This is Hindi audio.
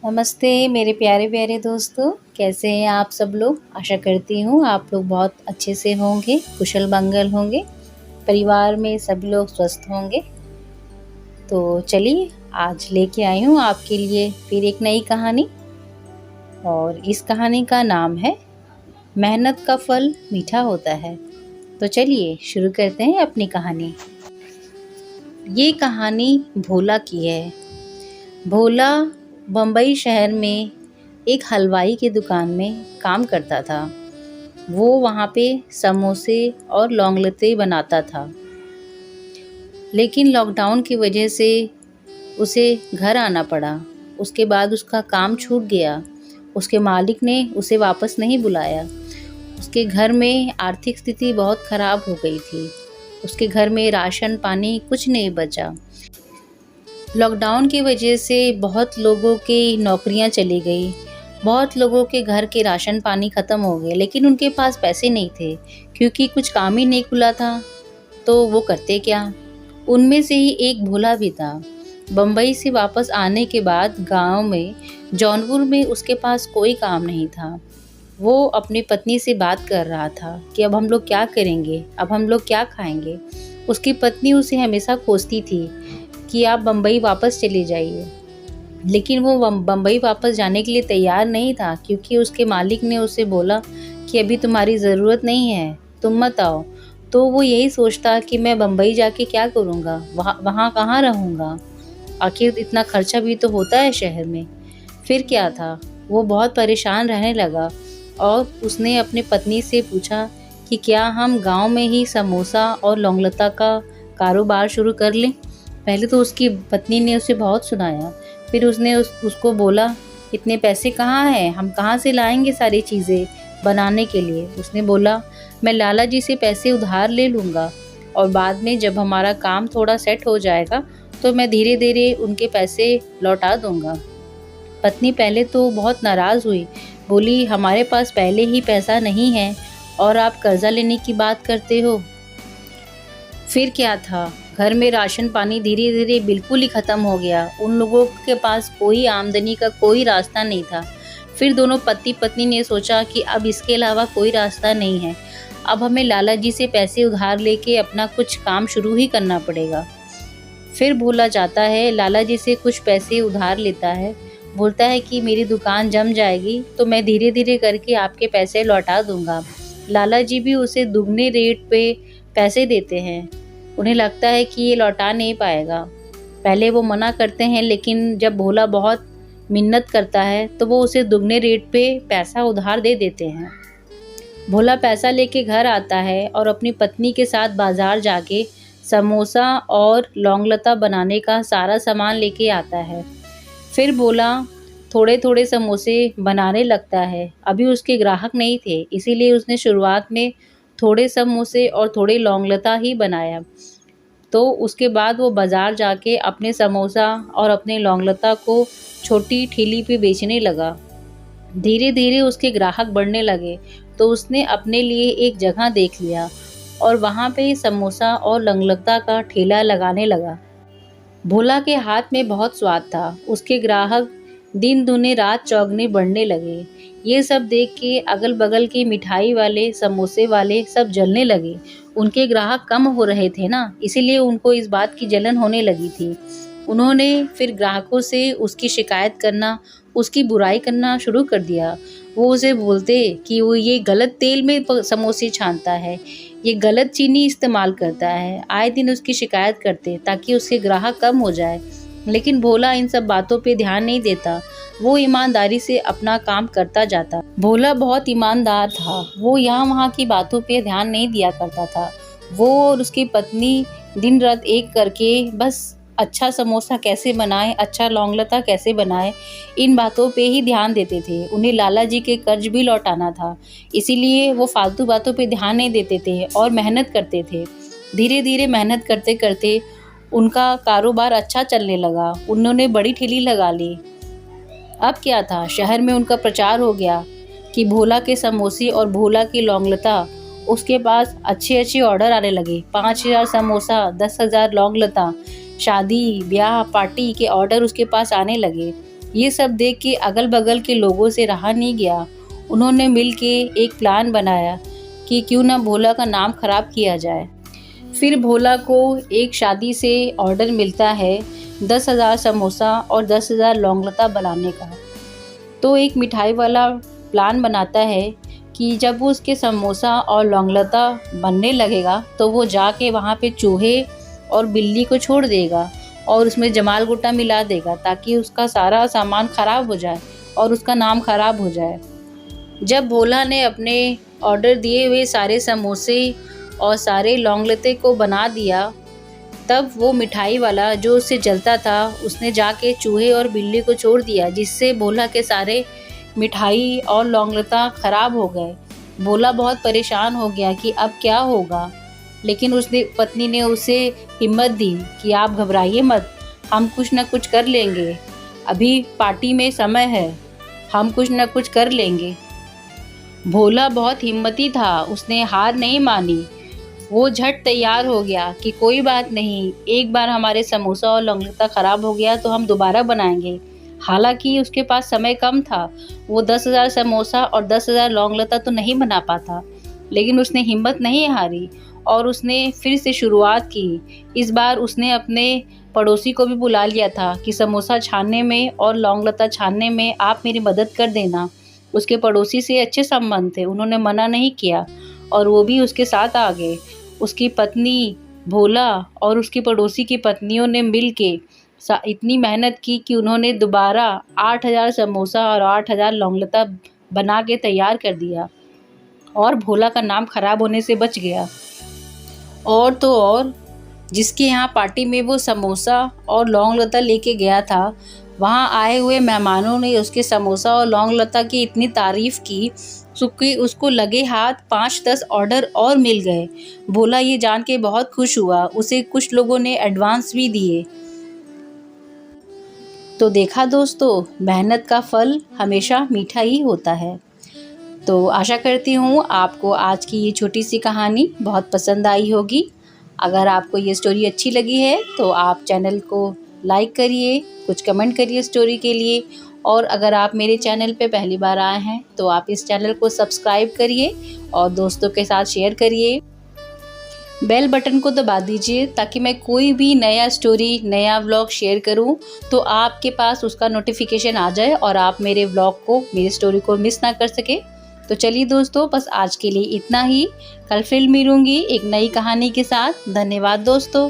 नमस्ते मेरे प्यारे प्यारे दोस्तों, कैसे हैं आप सब लोग। आशा करती हूँ आप लोग बहुत अच्छे से होंगे, कुशल मंगल होंगे, परिवार में सब लोग स्वस्थ होंगे। तो चलिए, आज लेके आई हूँ आपके लिए फिर एक नई कहानी। और इस कहानी का नाम है मेहनत का फल मीठा होता है। तो चलिए शुरू करते हैं अपनी कहानी। ये कहानी भोला की है। भोला बम्बई शहर में एक हलवाई की दुकान में काम करता था। वो वहाँ पे समोसे और लौंगलते बनाता था। लेकिन लॉकडाउन की वजह से उसे घर आना पड़ा। उसके बाद उसका काम छूट गया। उसके मालिक ने उसे वापस नहीं बुलाया। उसके घर में आर्थिक स्थिति बहुत खराब हो गई थी। उसके घर में राशन पानी कुछ नहीं बचा। लॉकडाउन की वजह से बहुत लोगों की नौकरियां चली गई। बहुत लोगों के घर के राशन पानी ख़त्म हो गए, लेकिन उनके पास पैसे नहीं थे क्योंकि कुछ काम ही नहीं खुला था। तो वो करते क्या। उनमें से ही एक भोला भी था। बम्बई से वापस आने के बाद गांव में जौनपुर में उसके पास कोई काम नहीं था। वो अपनी पत्नी से बात कर रहा था कि अब हम लोग क्या करेंगे, अब हम लोग क्या खाएंगे। उसकी पत्नी उसे हमेशा कोसती थी कि आप बम्बई वापस चले जाइए, लेकिन वो बम्बई वापस जाने के लिए तैयार नहीं था क्योंकि उसके मालिक ने उसे बोला कि अभी तुम्हारी ज़रूरत नहीं है, तुम मत आओ। तो वो यही सोचता कि मैं बम्बई जाके क्या करूँगा, वहाँ कहाँ रहूँगा, आखिर इतना खर्चा भी तो होता है शहर में। फिर क्या था, वो बहुत परेशान रहने लगा और उसने अपनी पत्नी से पूछा कि क्या हम गांव में ही समोसा और लौंगलता का कारोबार शुरू कर लें। पहले तो उसकी पत्नी ने उसे बहुत सुनाया। फिर उसने उसको बोला, इतने पैसे कहाँ हैं, हम कहाँ से लाएंगे सारी चीज़ें बनाने के लिए। उसने बोला, मैं लाला जी से पैसे उधार ले लूँगा और बाद में जब हमारा काम थोड़ा सेट हो जाएगा तो मैं धीरे धीरे उनके पैसे लौटा दूँगा। पत्नी पहले तो बहुत नाराज़ हुई। बोली, हमारे पास पहले ही पैसा नहीं है और आप कर्जा लेने की बात करते हो। फिर क्या था, घर में राशन पानी धीरे धीरे बिल्कुल ही ख़त्म हो गया। उन लोगों के पास कोई आमदनी का कोई रास्ता नहीं था। फिर दोनों पति पत्नी ने सोचा कि अब इसके अलावा कोई रास्ता नहीं है, अब हमें लाला जी से पैसे उधार लेके अपना कुछ काम शुरू ही करना पड़ेगा। फिर भोला जाता है, लाला जी से कुछ पैसे उधार लेता है। बोलता है कि मेरी दुकान जम जाएगी तो मैं धीरे धीरे करके आपके पैसे लौटा दूंगा। लाला जी भी उसे दुगने रेट पे पैसे देते हैं। उन्हें लगता है कि ये लौटा नहीं पाएगा। पहले वो मना करते हैं, लेकिन जब भोला बहुत मिन्नत करता है तो वो उसे दुगने रेट पे पैसा उधार दे देते हैं। भोला पैसा लेके घर आता है और अपनी पत्नी के साथ बाजार जाके समोसा और लौंगलता बनाने का सारा सामान लेके आता है। फिर भोला थोड़े थोड़े समोसे बनाने लगता है। अभी उसके ग्राहक नहीं थे, इसीलिए उसने शुरुआत में थोड़े समोसे और थोड़े लौंगलता ही बनाया। तो उसके बाद वो बाज़ार जाके अपने समोसा और अपने लौंगलता को छोटी ठेली पे बेचने लगा। धीरे धीरे उसके ग्राहक बढ़ने लगे तो उसने अपने लिए एक जगह देख लिया और वहाँ पे समोसा और लौंगलता का ठेला लगाने लगा। भोला के हाथ में बहुत स्वाद था। उसके ग्राहक दिन दूने रात चौगने बढ़ने लगे। ये सब देख के अगल बगल के मिठाई वाले समोसे वाले सब जलने लगे। उनके ग्राहक कम हो रहे थे ना, इसीलिए उनको इस बात की जलन होने लगी थी। उन्होंने फिर ग्राहकों से उसकी शिकायत करना, उसकी बुराई करना शुरू कर दिया। वो उसे बोलते कि वो ये गलत तेल में समोसे छानता है, ये गलत चीनी इस्तेमाल करता है। आए दिन उसकी शिकायत करते ताकि उसके ग्राहक कम हो जाए। लेकिन भोला इन सब बातों पे ध्यान नहीं देता। वो ईमानदारी से अपना काम करता जाता। भोला बहुत ईमानदार था। वो यहाँ वहाँ की बातों पे ध्यान नहीं दिया करता था। वो और उसकी पत्नी दिन रात एक करके बस अच्छा समोसा कैसे बनाए, अच्छा लौंगलता कैसे बनाए, इन बातों पे ही ध्यान देते थे। उन्हें लाला जी के कर्ज भी लौटाना था, इसीलिए वो फालतू बातों पे ध्यान नहीं देते थे और मेहनत करते थे। धीरे धीरे मेहनत करते करते उनका कारोबार अच्छा चलने लगा। उन्होंने बड़ी ठेली लगा ली। अब क्या था, शहर में उनका प्रचार हो गया कि भोला के समोसे और भोला की लौंगलता, उसके पास अच्छे अच्छे ऑर्डर आने लगे। 5,000 समोसा, 10,000 लौंगलता, शादी ब्याह पार्टी के ऑर्डर उसके पास आने लगे। ये सब देख के अगल बगल के लोगों से रहा नहीं गया। उन्होंने मिल के एक प्लान बनाया कि क्यों ना भोला का नाम खराब किया जाए। फिर भोला को एक शादी से ऑर्डर मिलता है 10,000 समोसा और 10,000 लौंगलता बनाने का। तो एक मिठाई वाला प्लान बनाता है कि जब वो उसके समोसा और लौंगलता बनने लगेगा तो वो जाके वहाँ पे चूहे और बिल्ली को छोड़ देगा और उसमें जमाल गुट्टा मिला देगा ताकि उसका सारा सामान ख़राब हो जाए और उसका नाम ख़राब हो जाए। जब भोला ने अपने ऑर्डर दिए हुए सारे समोसे और सारे लौंगलते को बना दिया, तब वो मिठाई वाला जो उससे जलता था उसने जाके चूहे और बिल्ली को छोड़ दिया, जिससे भोला के सारे मिठाई और लौंगलता ख़राब हो गए। भोला बहुत परेशान हो गया कि अब क्या होगा, लेकिन उसने पत्नी ने उसे हिम्मत दी कि आप घबराइए मत, हम कुछ न कुछ कर लेंगे, अभी पार्टी में समय है, हम कुछ न कुछ कर लेंगे। भोला बहुत हिम्मती था, उसने हार नहीं मानी। वो झट तैयार हो गया कि कोई बात नहीं, एक बार हमारे समोसा और लौंगलता ख़राब हो गया तो हम दोबारा बनाएंगे। हालांकि उसके पास समय कम था, वो 10,000 समोसा और 10,000 लौंगलता तो नहीं बना पाता, लेकिन उसने हिम्मत नहीं हारी और उसने फिर से शुरुआत की। इस बार उसने अपने पड़ोसी को भी बुला लिया था कि समोसा छानने में और लौंगलता छानने में आप मेरी मदद कर देना। उसके पड़ोसी से अच्छे संबंध थे, उन्होंने मना नहीं किया और वो भी उसके साथ आ गए। उसकी पत्नी, भोला और उसकी पड़ोसी की पत्नियों ने मिल के इतनी मेहनत की कि उन्होंने दोबारा 8,000 समोसा और 8,000 लौंगलता बना के तैयार कर दिया और भोला का नाम खराब होने से बच गया। और तो और, जिसके यहाँ पार्टी में वो समोसा और लौंगलता लेके गया था, वहाँ आए हुए मेहमानों ने उसके समोसा और लौंगलता की इतनी तारीफ़ की कि उसको लगे हाथ 5-10 ऑर्डर और मिल गए। भोला ये जान के बहुत खुश हुआ, उसे कुछ लोगों ने एडवांस भी दिए। तो देखा दोस्तों, मेहनत का फल हमेशा मीठा ही होता है। तो आशा करती हूँ आपको आज की ये छोटी सी कहानी बहुत पसंद आई होगी। अगर आपको ये स्टोरी अच्छी लगी है तो आप चैनल को लाइक करिए, कुछ कमेंट करिए स्टोरी के लिए, और अगर आप मेरे चैनल पे पहली बार आए हैं तो आप इस चैनल को सब्सक्राइब करिए और दोस्तों के साथ शेयर करिए। बेल बटन को दबा दीजिए ताकि मैं कोई भी नया स्टोरी, नया व्लॉग शेयर करूं तो आपके पास उसका नोटिफिकेशन आ जाए और आप मेरे व्लॉग को, मेरी स्टोरी को मिस ना कर सके। तो चलिए दोस्तों, बस आज के लिए इतना ही। कल फिर मिलूंगी एक नई कहानी के साथ। धन्यवाद दोस्तों।